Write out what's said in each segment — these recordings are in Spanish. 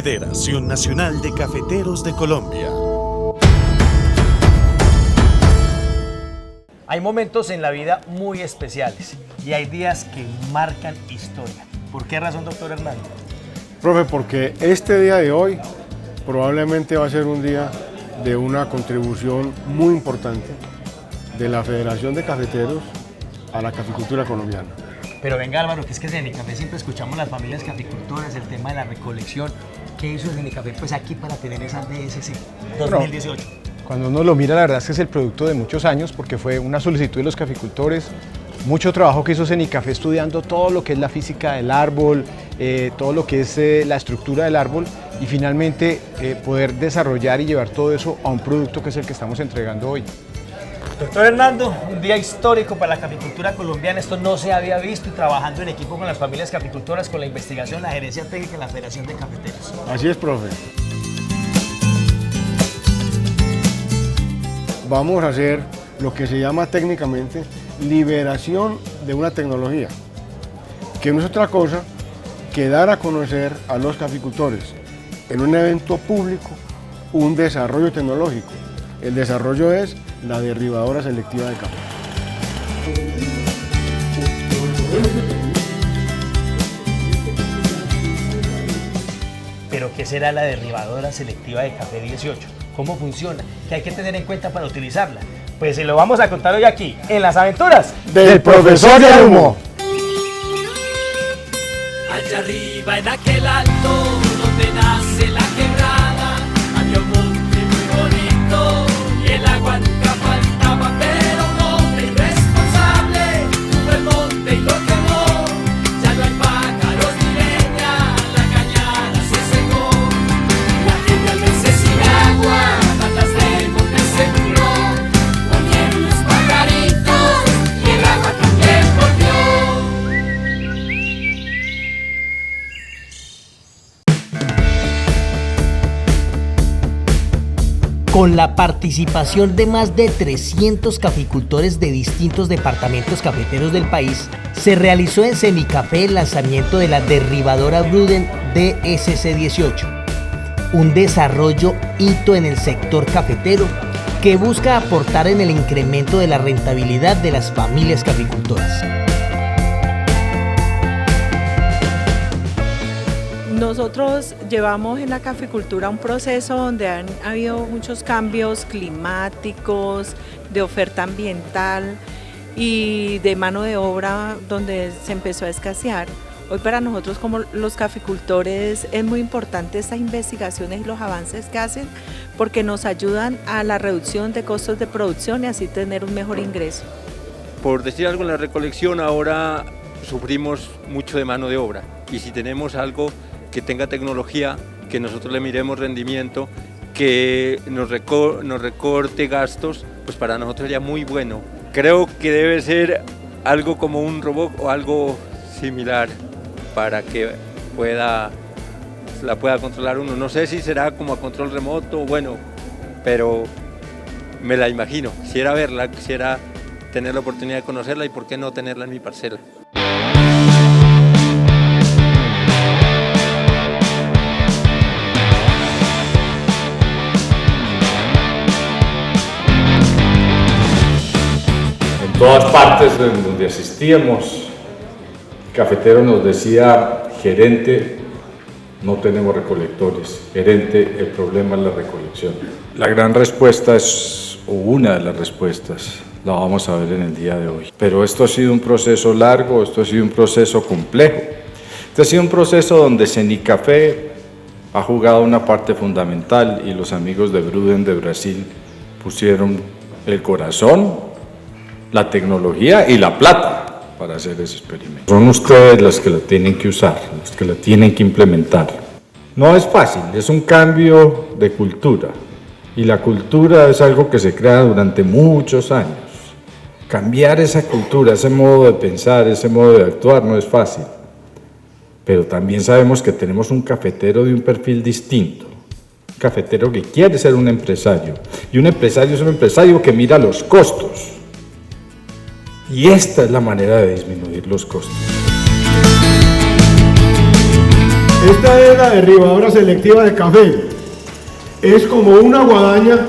Federación Nacional de Cafeteros de Colombia. Hay momentos en la vida muy especiales y hay días que marcan historia. ¿Por qué razón, doctor Hernando? Profe, porque este día de hoy probablemente va a ser un día de una contribución muy importante de la Federación de Cafeteros a la caficultura colombiana. Pero venga, Álvaro, que es que en Cenicafé siempre escuchamos las familias caficultoras, el tema de la recolección. ¿Qué hizo Cenicafé pues aquí para tener esa DSC 2018? Cuando uno lo mira, la verdad es que es el producto de muchos años, porque fue una solicitud de los caficultores, mucho trabajo que hizo Cenicafé estudiando todo lo que es la física del árbol, todo lo que es la estructura del árbol, y finalmente poder desarrollar y llevar todo eso a un producto que es el que estamos entregando hoy. Doctor Hernando, un día histórico para la caficultura colombiana. Esto no se había visto, y trabajando en equipo con las familias caficultoras, con la investigación, la gerencia técnica de la Federación de Cafeteros. Así es, profe. Vamos a hacer lo que se llama técnicamente liberación de una tecnología, que no es otra cosa que dar a conocer a los caficultores en un evento público un desarrollo tecnológico. El desarrollo es la derribadora selectiva de café. ¿Pero qué será la derribadora selectiva de café 18? ¿Cómo funciona? ¿Qué hay que tener en cuenta para utilizarla? Pues se lo vamos a contar hoy aquí, en las aventuras del profesor Yarumo. Allá arriba en aquel alto donde nace la quebrada, había un monte muy bonito y el agua nunca faltaba, pero un hombre irresponsable tuvo el monte y lo quemó. Ya no hay pájaros ni leña, la cañada se secó. La gente al verse sin agua, patas de monte se murió. Comieron los pajaritos y el agua también volvió. Con la participación de más de 300 caficultores de distintos departamentos cafeteros del país, se realizó en Cenicafé el lanzamiento de la derribadora Bruden DSC-18, un desarrollo hito en el sector cafetero que busca aportar en el incremento de la rentabilidad de las familias caficultoras. Nosotros llevamos en la caficultura un proceso donde han habido muchos cambios climáticos, de oferta ambiental y de mano de obra donde se empezó a escasear. Hoy para nosotros como los caficultores es muy importante estas investigaciones y los avances que hacen porque nos ayudan a la reducción de costos de producción y así tener un mejor ingreso. Por decir algo, en la recolección ahora sufrimos mucho de mano de obra, y si tenemos algo que tenga tecnología, que nosotros le miremos rendimiento, que nos recorte gastos, pues para nosotros sería muy bueno. Creo que debe ser algo como un robot o algo similar para que la pueda controlar uno. No sé si será como a control remoto, bueno, pero me la imagino. Quisiera verla, quisiera tener la oportunidad de conocerla y por qué no tenerla en mi parcela. En todas partes en donde asistíamos, el cafetero nos decía: gerente, no tenemos recolectores, gerente, el problema es la recolección. La gran respuesta es, o una de las respuestas, la vamos a ver en el día de hoy. Pero esto ha sido un proceso largo, esto ha sido un proceso complejo. Este ha sido un proceso donde Cenicafé ha jugado una parte fundamental y los amigos de Bruden de Brasil pusieron el corazón, la tecnología y la plata para hacer ese experimento. Son ustedes los que la tienen que usar, los que la tienen que implementar. No es fácil, es un cambio de cultura y la cultura es algo que se crea durante muchos años. Cambiar esa cultura, ese modo de pensar, ese modo de actuar no es fácil, pero también sabemos que tenemos un cafetero de un perfil distinto, un cafetero que quiere ser un empresario, y un empresario es un empresario que mira los costos. Y esta es la manera de disminuir los costos. Esta es la derribadora selectiva de café. Es como una guadaña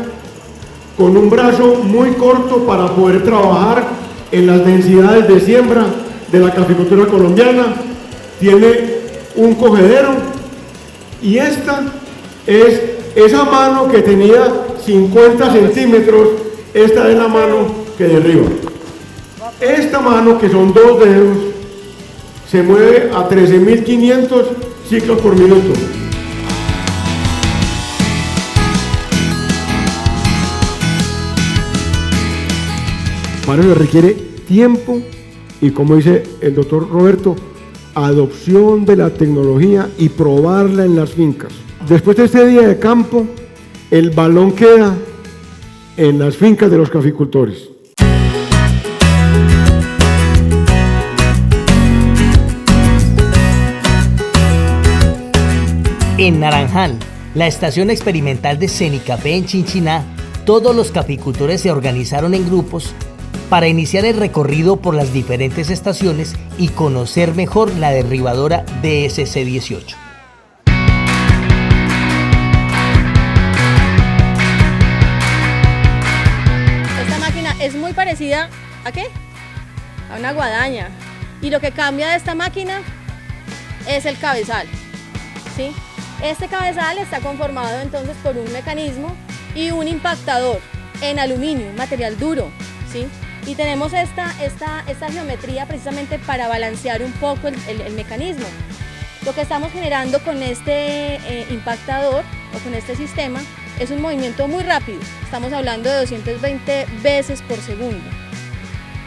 con un brazo muy corto para poder trabajar en las densidades de siembra de la caficultura colombiana. Tiene un cogedero y esta es esa mano que tenía 50 centímetros, esta es la mano que derriba. Esta mano, que son 2 dedos, se mueve a 13.500 ciclos por minuto. Para eso requiere tiempo y, como dice el doctor Roberto, adopción de la tecnología y probarla en las fincas. Después de este día de campo, el balón queda en las fincas de los caficultores. En Naranjal, la estación experimental de Cenicafé en Chinchiná, todos los caficultores se organizaron en grupos para iniciar el recorrido por las diferentes estaciones y conocer mejor la derribadora DSC-18. Esta máquina es muy parecida ¿a qué? A una guadaña. Y lo que cambia de esta máquina es el cabezal, ¿sí? Este cabezal está conformado entonces por un mecanismo y un impactador en aluminio, un material duro, ¿sí? Y tenemos esta geometría precisamente para balancear un poco el mecanismo. Lo que estamos generando con este impactador o con este sistema es un movimiento muy rápido. Estamos hablando de 220 veces por segundo.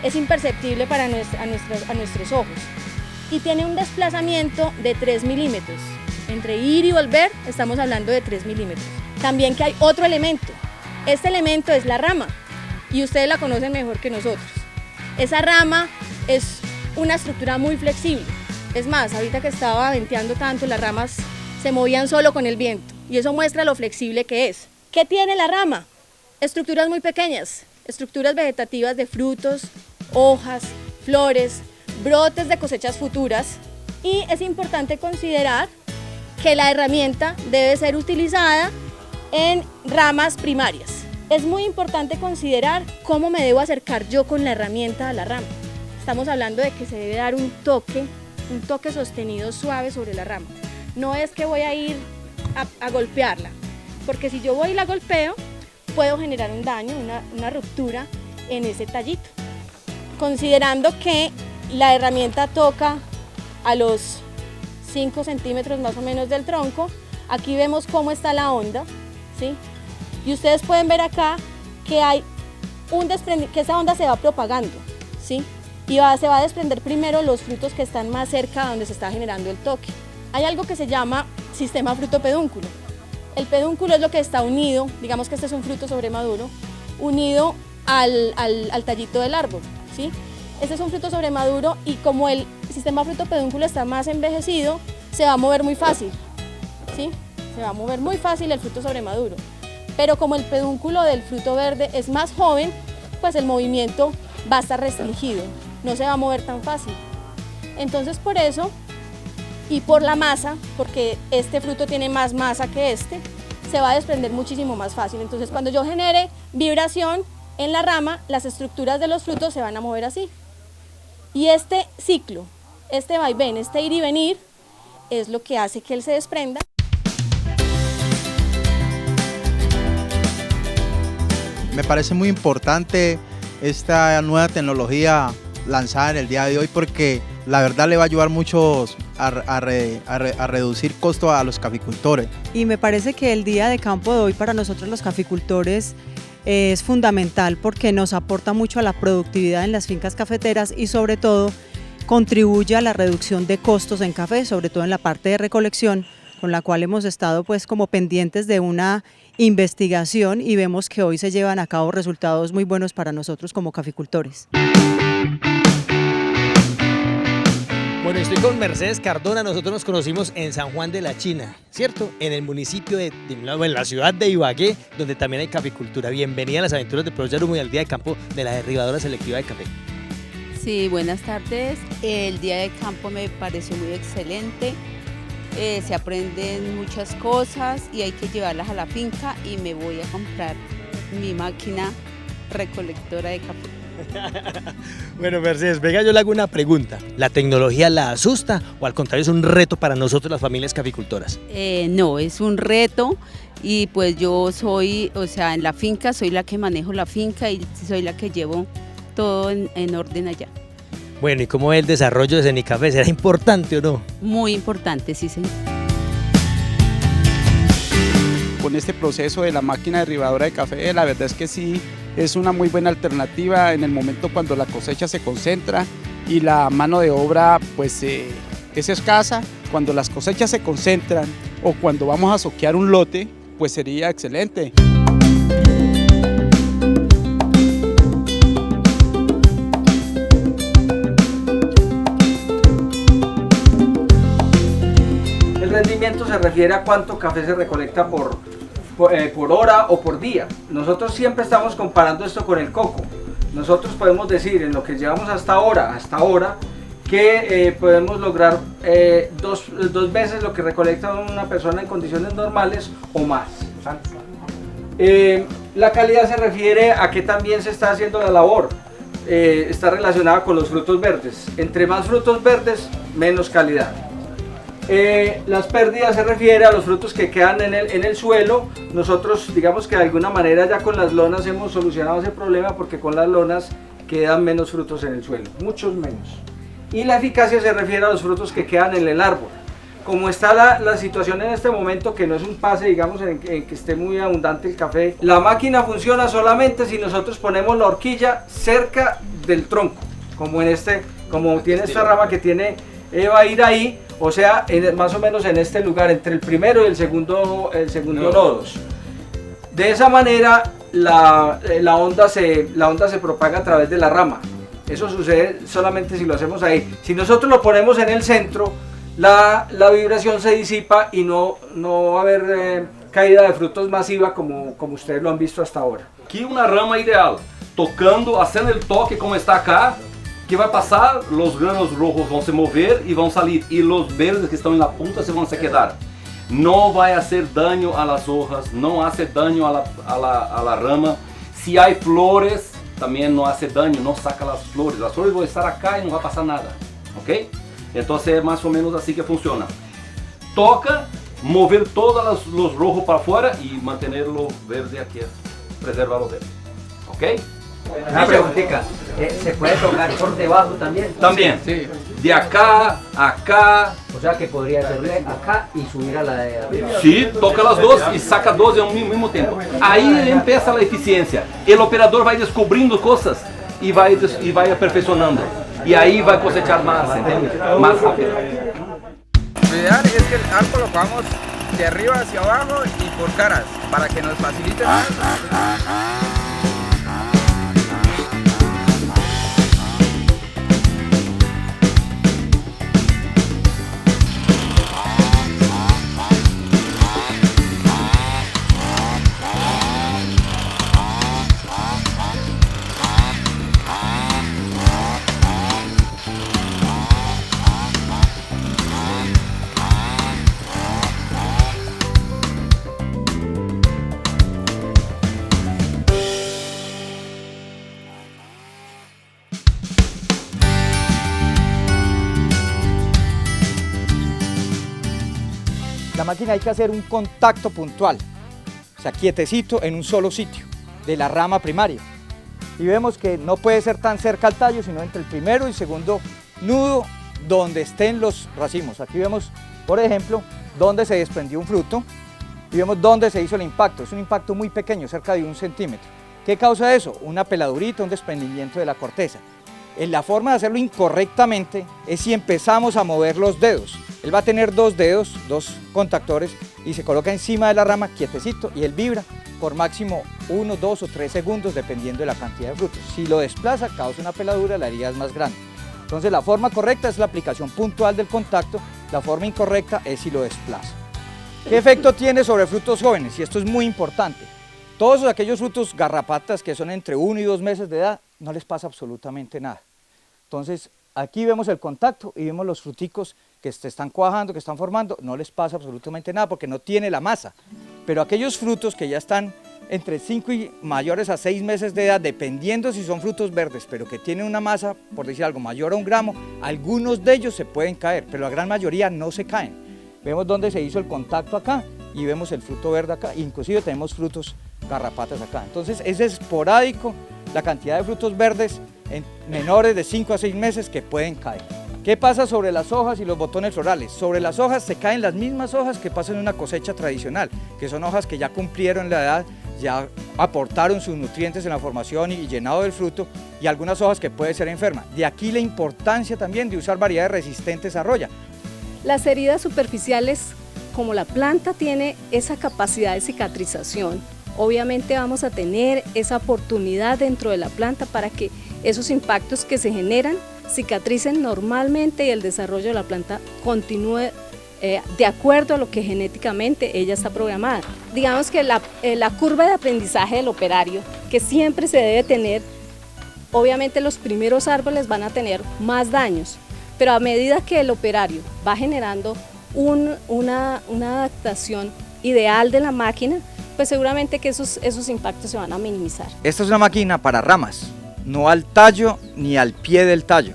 Es imperceptible para nuestros ojos y tiene un desplazamiento de 3 milímetros. Entre ir y volver estamos hablando de 3 milímetros. También que hay otro elemento. Este elemento es la rama y ustedes la conocen mejor que nosotros. Esa rama es una estructura muy flexible. Es más, ahorita que estaba venteando tanto, las ramas se movían solo con el viento y eso muestra lo flexible que es. ¿Qué tiene la rama? Estructuras muy pequeñas, estructuras vegetativas de frutos, hojas, flores, brotes de cosechas futuras, y es importante considerar que la herramienta debe ser utilizada en ramas primarias. Es muy importante considerar cómo me debo acercar yo con la herramienta a la rama. Estamos hablando de que se debe dar un toque sostenido suave sobre la rama. No es que voy a ir a golpearla, porque si yo voy y la golpeo, puedo generar un daño, una ruptura en ese tallito. Considerando que la herramienta toca a los 5 centímetros más o menos del tronco, aquí vemos cómo está la onda, ¿sí? Y ustedes pueden ver acá que hay que esa onda se va propagando, ¿sí? Y se va a desprender primero los frutos que están más cerca de donde se está generando el toque. Hay algo que se llama sistema fruto-pedúnculo. El pedúnculo es lo que está unido, digamos que este es un fruto sobremaduro, unido al tallito del árbol, ¿sí? Este es un fruto sobremaduro y como el sistema fruto-pedúnculo está más envejecido, se va a mover muy fácil, ¿sí? Se va a mover muy fácil el fruto sobremaduro. Pero como el pedúnculo del fruto verde es más joven, pues el movimiento va a estar restringido, no se va a mover tan fácil. Entonces por eso, y por la masa, porque este fruto tiene más masa que este, se va a desprender muchísimo más fácil. Entonces cuando yo genere vibración en la rama, las estructuras de los frutos se van a mover así. Y este ciclo, este vaivén, este ir y venir, es lo que hace que él se desprenda. Me parece muy importante esta nueva tecnología lanzada en el día de hoy porque la verdad le va a ayudar mucho a reducir costos a los caficultores. Y me parece que el día de campo de hoy para nosotros los caficultores es fundamental porque nos aporta mucho a la productividad en las fincas cafeteras y sobre todo contribuye a la reducción de costos en café, sobre todo en la parte de recolección, con la cual hemos estado pues como pendientes de una investigación y vemos que hoy se llevan a cabo resultados muy buenos para nosotros como caficultores. Bueno, estoy con Mercedes Cardona, nosotros nos conocimos en San Juan de la China, ¿cierto? En el municipio en la ciudad de Ibagué, donde también hay caficultura. Bienvenida a las aventuras de Profesor Yarumo y al día de campo de la derribadora selectiva de café. Sí, buenas tardes. El día de campo me pareció muy excelente. se aprenden muchas cosas y hay que llevarlas a la finca y me voy a comprar mi máquina recolectora de café. Bueno, Mercedes, venga, yo le hago una pregunta. ¿La tecnología la asusta o al contrario es un reto para nosotros las familias caficultoras? No, es un reto y pues yo soy, o sea, en la finca soy la que manejo la finca y soy la que llevo todo en orden allá. Bueno, ¿y cómo es el desarrollo de Cenicafé? ¿Será importante o no? Muy importante, sí, señor. Con este proceso de la máquina derribadora de café, la verdad es que sí, es una muy buena alternativa en el momento cuando la cosecha se concentra y la mano de obra pues es escasa. Cuando las cosechas se concentran o cuando vamos a soquear un lote, pues sería excelente. El rendimiento se refiere a cuánto café se recolecta por hora o por día. Nosotros siempre estamos comparando esto con el coco. Nosotros podemos decir en lo que llevamos hasta ahora que podemos lograr dos veces lo que recolecta una persona en condiciones normales o más. La calidad se refiere a que también se está haciendo la labor. Está relacionada con los frutos verdes. Entre más frutos verdes, menos calidad. Las pérdidas se refiere a los frutos que quedan en el suelo. Nosotros digamos que de alguna manera ya con las lonas hemos solucionado ese problema porque con las lonas quedan menos frutos en el suelo, muchos menos. Y la eficacia se refiere a los frutos que quedan en el árbol. Como está la situación en este momento, que no es un pase digamos en que esté muy abundante el café, la máquina funciona solamente si nosotros ponemos la horquilla cerca del tronco, como tiene esta rama que tiene, va a ir ahí. O sea, más o menos en este lugar, entre el primero y el segundo nodos. De esa manera, la onda se propaga a través de la rama. Eso sucede solamente si lo hacemos ahí. Si nosotros lo ponemos en el centro, la vibración se disipa y no va a haber caída de frutos masiva como ustedes lo han visto hasta ahora. Aquí una rama ideal, tocando, haciendo el toque como está acá. Que vai passar, os granos rojos vão se mover e vão sair, e os verdes que estão na punta se vão se quedar. Não vai fazer dano às hojas, não hace dano a la rama. Se há flores, também não hace dano, não saca as flores. As flores vão estar acá e não vai passar nada, ok? Então é mais ou menos assim que funciona. Toca, mover todos os rojos para fora e manter o verde aqui, preservar o verde, ok? Una preguntita, ¿se puede tocar por debajo también? También, sí. De acá a acá. O sea que podría hacerle acá y subir a la de arriba. Sí, toca las dos y saca dos al mismo tiempo. Ahí empieza la eficiencia. El operador va descubriendo cosas y va perfeccionando. Y ahí va a cosechar más, ¿entiendes? Más rápido. Lo ideal es que el arco lo pongamos de arriba hacia abajo y por caras, para que nos facilite más. La máquina hay que hacer un contacto puntual, o sea, quietecito en un solo sitio, de la rama primaria. Y vemos que no puede ser tan cerca al tallo, sino entre el primero y segundo nudo donde estén los racimos. Aquí vemos, por ejemplo, dónde se desprendió un fruto y vemos dónde se hizo el impacto. Es un impacto muy pequeño, cerca de 1 centímetro. ¿Qué causa eso? Una peladurita, un desprendimiento de la corteza. La forma de hacerlo incorrectamente es si empezamos a mover los dedos. Él va a tener 2 dedos, 2 contactores, y se coloca encima de la rama quietecito y él vibra por máximo 1, 2 o 3 segundos dependiendo de la cantidad de frutos. Si lo desplaza, causa una peladura, la herida es más grande. Entonces la forma correcta es la aplicación puntual del contacto, la forma incorrecta es si lo desplaza. ¿Qué efecto tiene sobre frutos jóvenes? Y esto es muy importante. Todos aquellos frutos garrapatas que son entre 1 y 2 meses de edad, no les pasa absolutamente nada. Entonces, Aquí vemos el contacto y vemos los fruticos que se están cuajando, que están formando, no les pasa absolutamente nada porque no tiene la masa. Pero aquellos frutos que ya están entre 5 y mayores a 6 meses de edad, dependiendo si son frutos verdes, pero que tienen una masa, por decir algo, mayor a 1 gramo, algunos de ellos se pueden caer, pero la gran mayoría no se caen. Vemos dónde se hizo el contacto acá y vemos el fruto verde acá, inclusive tenemos frutos garrapatas acá. Entonces es esporádico la cantidad de frutos verdes en menores de 5 a 6 meses que pueden caer. ¿Qué pasa sobre las hojas y los botones florales? Sobre las hojas se caen las mismas hojas que pasan en una cosecha tradicional, que son hojas que ya cumplieron la edad, ya aportaron sus nutrientes en la formación y llenado del fruto, y algunas hojas que pueden ser enfermas. De aquí la importancia también de usar variedades resistentes a roya. Las heridas superficiales, como la planta tiene esa capacidad de cicatrización, obviamente vamos a tener esa oportunidad dentro de la planta para que esos impactos que se generan cicatricen normalmente y el desarrollo de la planta continúe de acuerdo a lo que genéticamente ella está programada. Digamos que la curva de aprendizaje del operario, que siempre se debe tener, obviamente los primeros árboles van a tener más daños, pero a medida que el operario va generando una adaptación ideal de la máquina, pues seguramente que esos impactos se van a minimizar. Esta es una máquina para ramas, no al tallo ni al pie del tallo.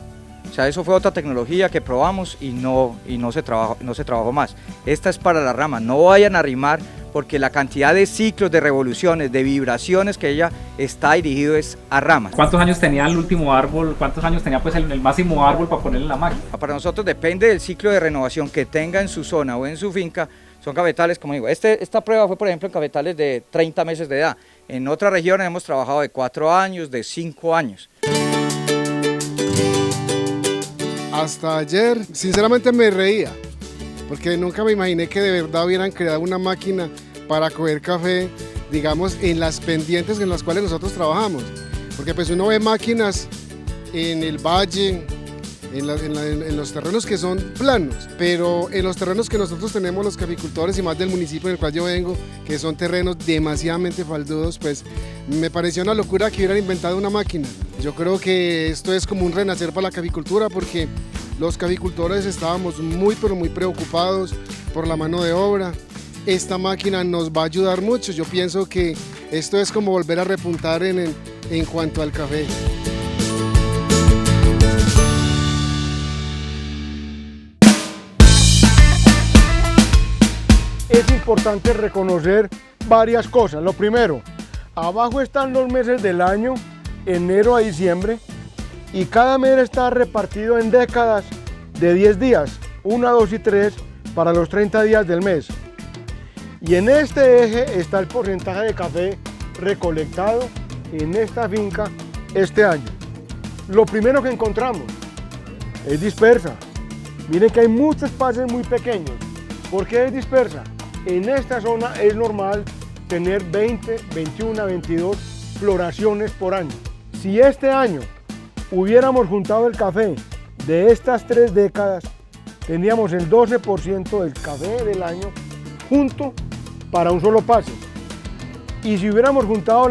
O sea, eso fue otra tecnología que probamos y no se trabajó más. Esta es para la rama, no vayan a arrimar porque la cantidad de ciclos, de revoluciones, de vibraciones que ella está dirigido es a ramas. ¿Cuántos años tenía el último árbol? ¿Cuántos años tenía pues el máximo árbol para ponerle en la máquina? Para nosotros depende del ciclo de renovación que tenga en su zona o en su finca. Son cafetales, como digo, esta prueba fue por ejemplo en cafetales de 30 meses de edad. En otras regiones hemos trabajado de 4 años, de 5 años. Hasta ayer, sinceramente me reía, porque nunca me imaginé que de verdad hubieran creado una máquina para coger café, digamos, en las pendientes en las cuales nosotros trabajamos. Porque pues uno ve máquinas en el valle, en los terrenos que son planos, pero en los terrenos que nosotros tenemos los caficultores y más del municipio en el cual yo vengo, que son terrenos demasiadamente faldudos, pues me pareció una locura que hubieran inventado una máquina. Yo creo que esto es como un renacer para la caficultura porque los caficultores estábamos muy pero muy preocupados por la mano de obra. Esta máquina nos va a ayudar mucho, yo pienso que esto es como volver a repuntar en cuanto al café. Es importante reconocer varias cosas. Lo primero, abajo están los meses del año, enero a diciembre, y cada mes está repartido en décadas de 10 días, 1, 2 y 3 para los 30 días del mes. Y en este eje está el porcentaje de café recolectado en esta finca este año. Lo primero que encontramos es dispersa. Miren que hay muchos pases muy pequeños. ¿Por qué es dispersa? En esta zona es normal tener 20, 21, 22 floraciones por año. Si este año hubiéramos juntado el café de estas 3 décadas, teníamos el 12% del café del año junto para un solo pase. Y si hubiéramos juntado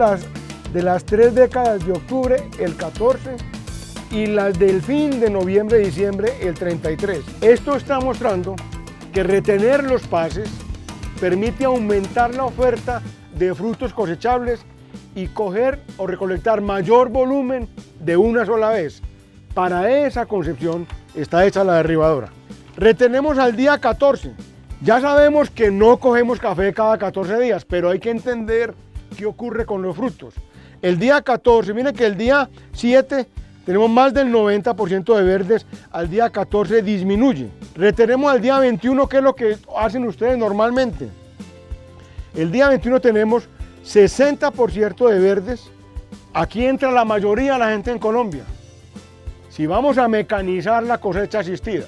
de las 3 décadas de octubre, el 14, y las del fin de noviembre, diciembre, el 33. Esto está mostrando que retener los pases permite aumentar la oferta de frutos cosechables y coger o recolectar mayor volumen de una sola vez. Para esa concepción está hecha la derribadora. Retenemos al día 14. Ya sabemos que no cogemos café cada 14 días, pero hay que entender qué ocurre con los frutos. El día 14, miren que el día 7 tenemos más del 90% de verdes, al día 14 disminuye. Retenemos al día 21, que es lo que hacen ustedes normalmente. El día 21 tenemos 60% de verdes. Aquí entra la mayoría de la gente en Colombia. Si vamos a mecanizar la cosecha asistida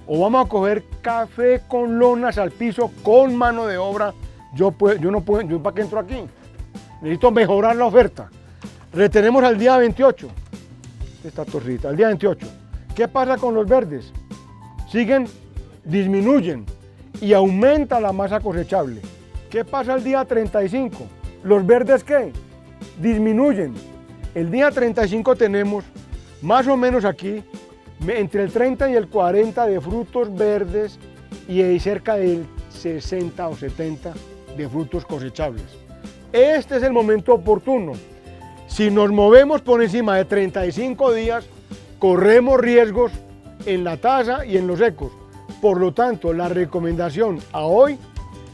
o vamos a coger café con lonas al piso con mano de obra, yo para qué entro aquí. Necesito mejorar la oferta. Retenemos al día 28. Esta torrita, al día 28. ¿Qué pasa con los verdes? Disminuyen y aumenta la masa cosechable. ¿Qué pasa el día 35? ¿Los verdes qué? Disminuyen. El día 35 tenemos más o menos aquí entre el 30 y el 40 de frutos verdes y cerca del 60 o 70 de frutos cosechables. Este es el momento oportuno. Si nos movemos por encima de 35 días, corremos riesgos en la tasa y en los secos. Por lo tanto, la recomendación a hoy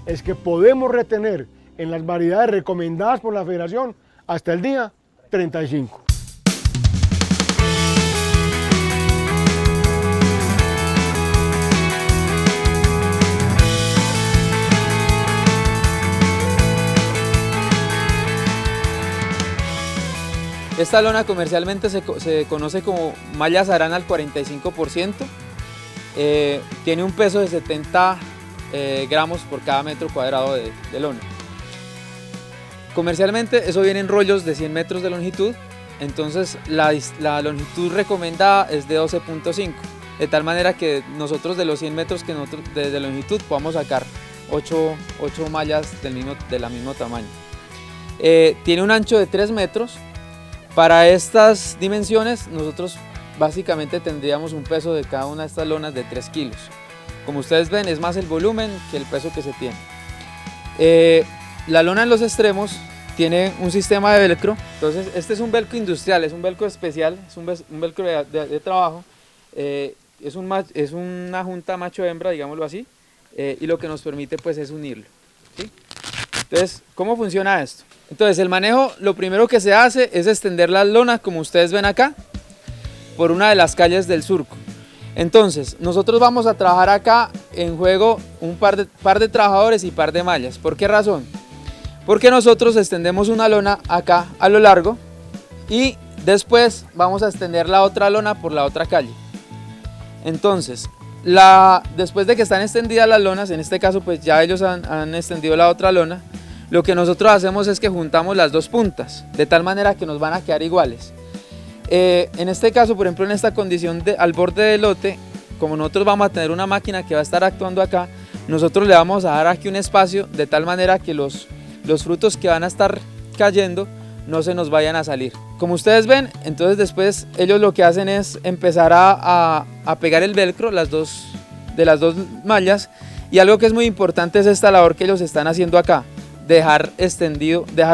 es que podemos retener en las variedades recomendadas por la Federación hasta el día 35. Esta lona comercialmente se conoce como malla Sarana al 45%, tiene un peso de 70 gramos por cada metro cuadrado de lona. Comercialmente eso viene en rollos de 100 metros de longitud, entonces la longitud recomendada es de 12.5, de tal manera que nosotros de los 100 metros de longitud podamos sacar 8 mallas de la mismo tamaño. Tiene un ancho de 3 metros. Para estas dimensiones nosotros básicamente tendríamos un peso de cada una de estas lonas de 3 kilos. Como ustedes ven, es más el volumen que el peso que se tiene. La lona en los extremos tiene un sistema de velcro, entonces este es un velcro industrial, es un velcro especial, es un velcro de trabajo, es una junta macho-hembra, digámoslo así, y lo que nos permite pues es unirlo, ¿sí? Entonces, ¿cómo funciona esto? Entonces el manejo, lo primero que se hace es extender las lonas, como ustedes ven acá, por una de las calles del surco. Entonces nosotros vamos a trabajar acá en juego un par de trabajadores y par de mallas. ¿Por qué razón? Porque nosotros extendemos una lona acá a lo largo y después vamos a extender la otra lona por la otra calle. Entonces después de que están extendidas las lonas, en este caso pues ya ellos han extendido la otra lona, lo que nosotros hacemos es que juntamos las dos puntas, de tal manera que nos van a quedar iguales. En este caso, por ejemplo, en esta condición al borde del lote, como nosotros vamos a tener una máquina que va a estar actuando acá, nosotros le vamos a dar aquí un espacio de tal manera que los frutos que van a estar cayendo no se nos vayan a salir. Como ustedes ven, entonces después ellos lo que hacen es empezar a pegar el velcro de las dos mallas, y algo que es muy importante es esta labor que ellos están haciendo acá. Dejar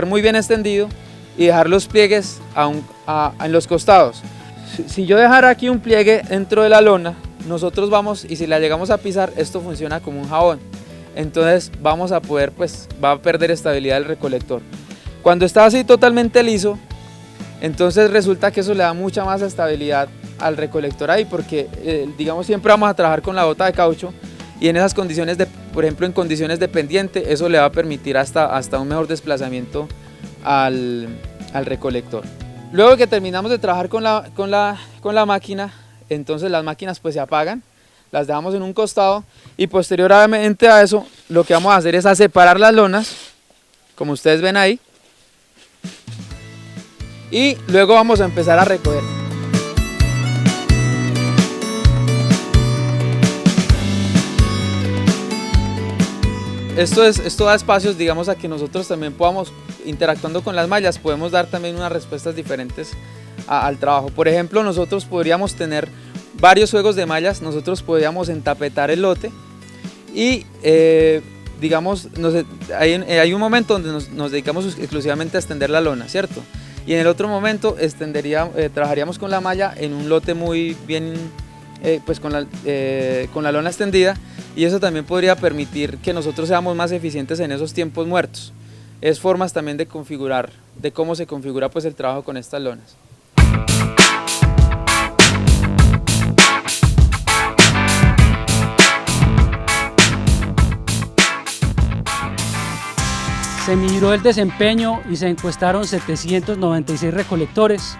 muy bien extendido y dejar los pliegues en los costados. Si yo dejara aquí un pliegue dentro de la lona, nosotros vamos, y si la llegamos a pisar, esto funciona como un jabón. Entonces vamos a poder, va a perder estabilidad el recolector. Cuando está así totalmente liso, entonces resulta que eso le da mucha más estabilidad al recolector ahí, porque digamos siempre vamos a trabajar con la bota de caucho, y en esas condiciones, por ejemplo en condiciones de pendiente, eso le va a permitir hasta un mejor desplazamiento al recolector. Luego que terminamos de trabajar con la máquina, entonces las máquinas pues se apagan, las dejamos en un costado, y posteriormente a eso lo que vamos a hacer es a separar las lonas, como ustedes ven ahí, y luego vamos a empezar a recoger. Esto da espacios, digamos, a que nosotros también podamos, interactuando con las mallas, podemos dar también unas respuestas diferentes al trabajo. Por ejemplo, nosotros podríamos tener varios juegos de mallas, nosotros podríamos entapetar el lote y digamos, hay un momento donde nos dedicamos exclusivamente a extender la lona, ¿cierto? Y en el otro momento trabajaríamos con la malla en un lote muy bien, pues con la lona extendida, y eso también podría permitir que nosotros seamos más eficientes en esos tiempos muertos. Es formas también de configurar, de cómo se configura pues el trabajo con estas lonas. Se midió el desempeño y se encuestaron 796 recolectores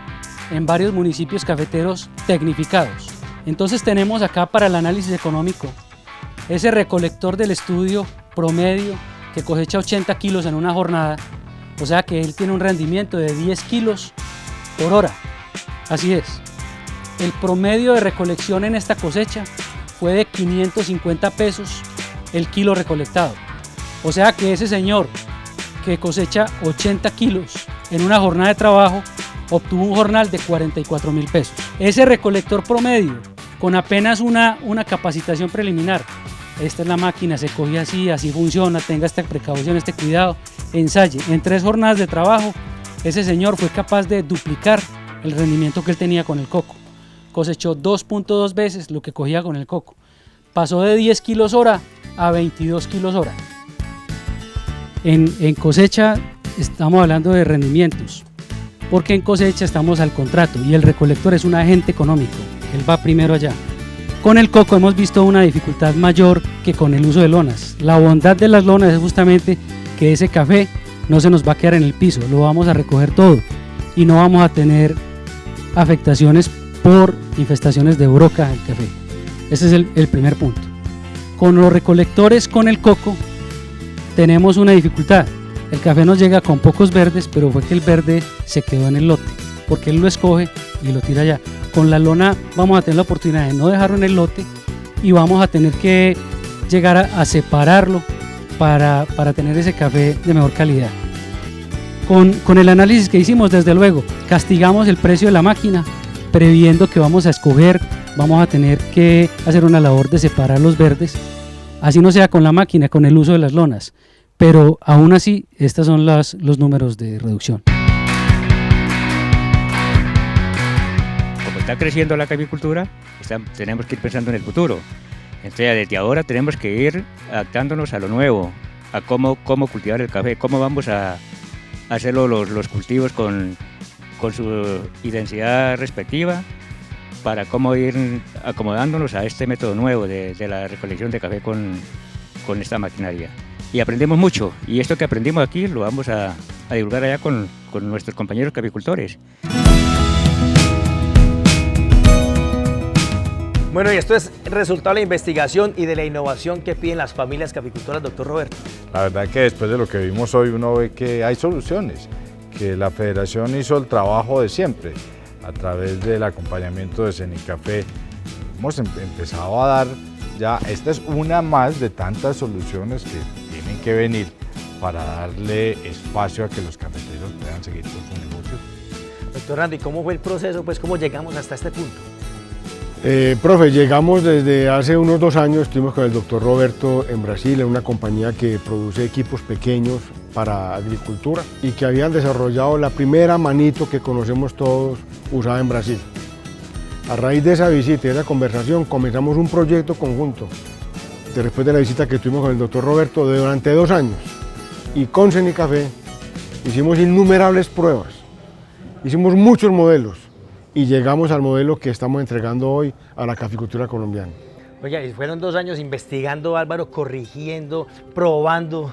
en varios municipios cafeteros tecnificados. Entonces tenemos acá para el análisis económico ese recolector del estudio promedio que cosecha 80 kilos en una jornada, o sea que él tiene un rendimiento de 10 kilos por hora. Así es, el promedio de recolección en esta cosecha fue de 550 pesos el kilo recolectado, o sea que ese señor que cosecha 80 kilos en una jornada de trabajo obtuvo un jornal de 44.000 pesos. Ese recolector promedio con apenas una capacitación preliminar. Esta es la máquina, se coge así, así funciona, tenga esta precaución, este cuidado, ensaye. En 3 jornadas de trabajo, ese señor fue capaz de duplicar el rendimiento que él tenía con el coco. Cosechó 2.2 veces lo que cogía con el coco. Pasó de 10 kilos hora a 22 kilos hora. En cosecha estamos hablando de rendimientos, porque en cosecha estamos al contrato y el recolector es un agente económico, él va primero allá. Con el coco hemos visto una dificultad mayor que con el uso de lonas. La bondad de las lonas es justamente que ese café no se nos va a quedar en el piso, lo vamos a recoger todo y no vamos a tener afectaciones por infestaciones de broca del café. Ese es el primer punto. Con los recolectores con el coco tenemos una dificultad. El café nos llega con pocos verdes, pero fue que el verde se quedó en el lote, porque él lo escoge y lo tira allá. Con la lona vamos a tener la oportunidad de no dejarlo en el lote y vamos a tener que llegar a separarlo para tener ese café de mejor calidad. Con el análisis que hicimos, desde luego, castigamos el precio de la máquina, previendo que vamos a escoger, vamos a tener que hacer una labor de separar los verdes, así no sea con la máquina, con el uso de las lonas, pero aún así estos son los números de reducción. Como está creciendo la caficultura, tenemos que ir pensando en el futuro. Entonces, desde ahora tenemos que ir adaptándonos a lo nuevo, a cómo cultivar el café, cómo vamos a hacerlo los cultivos con su intensidad respectiva, para cómo ir acomodándonos a este método nuevo de la recolección de café con esta maquinaria. Y aprendemos mucho, y esto que aprendimos aquí lo vamos a divulgar allá con nuestros compañeros caficultores. Bueno, y esto es el resultado de la investigación y de la innovación que piden las familias caficultoras, doctor Roberto. La verdad que después de lo que vimos hoy uno ve que hay soluciones, que la federación hizo el trabajo de siempre. A través del acompañamiento de Cenicafé hemos empezado a dar ya, esta es una más de tantas soluciones que tienen que venir para darle espacio a que los cafeteros puedan seguir con su negocio. Doctor Randy, ¿cómo fue el proceso? Pues, ¿cómo llegamos hasta este punto? Profe, llegamos desde hace unos 2 años, estuvimos con el doctor Roberto en Brasil, en una compañía que produce equipos pequeños para agricultura y que habían desarrollado la primera manito que conocemos todos usada en Brasil. A raíz de esa visita y de esa conversación comenzamos un proyecto conjunto, después de la visita que tuvimos con el doctor Roberto durante 2 años, y con Cenicafé hicimos innumerables pruebas, hicimos muchos modelos, y llegamos al modelo que estamos entregando hoy a la caficultura colombiana. Oye, fueron 2 años investigando, Álvaro, corrigiendo, probando.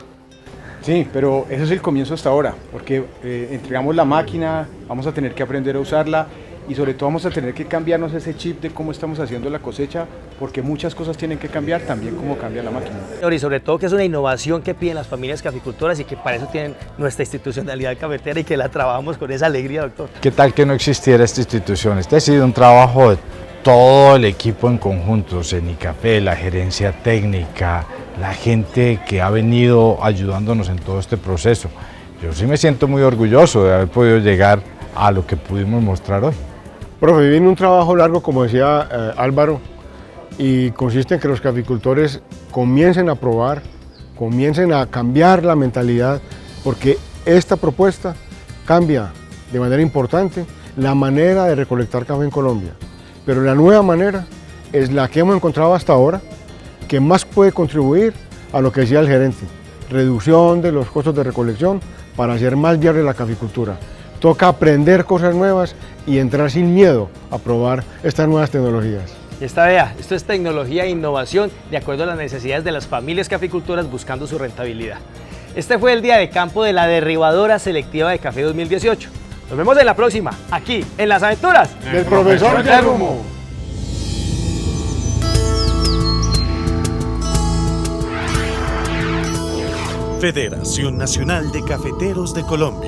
Sí, pero ese es el comienzo hasta ahora, porque entregamos la máquina, vamos a tener que aprender a usarla y sobre todo vamos a tener que cambiarnos ese chip de cómo estamos haciendo la cosecha, porque muchas cosas tienen que cambiar, también cómo cambia la máquina. Y sobre todo que es una innovación que piden las familias caficultoras y que para eso tienen nuestra institucionalidad cafetera y que la trabajamos con esa alegría, doctor. ¿Qué tal que no existiera esta institución? Este ha sido un trabajo de todo el equipo en conjunto, Cenicafé, la gerencia técnica, la gente que ha venido ayudándonos en todo este proceso. Yo sí me siento muy orgulloso de haber podido llegar a lo que pudimos mostrar hoy. Profe, viene un trabajo largo, como decía Álvaro, y consiste en que los caficultores comiencen a probar, comiencen a cambiar la mentalidad, porque esta propuesta cambia de manera importante la manera de recolectar café en Colombia. Pero la nueva manera es la que hemos encontrado hasta ahora, que más puede contribuir a lo que decía el gerente, reducción de los costos de recolección para hacer más viable la caficultura. Toca aprender cosas nuevas y entrar sin miedo a probar estas nuevas tecnologías. Y vea, esto es tecnología e innovación de acuerdo a las necesidades de las familias caficultoras buscando su rentabilidad. Este fue el día de campo de la derribadora selectiva de café 2018. Nos vemos en la próxima, aquí en Las Aventuras del Profesor Yerumo. Federación Nacional de Cafeteros de Colombia.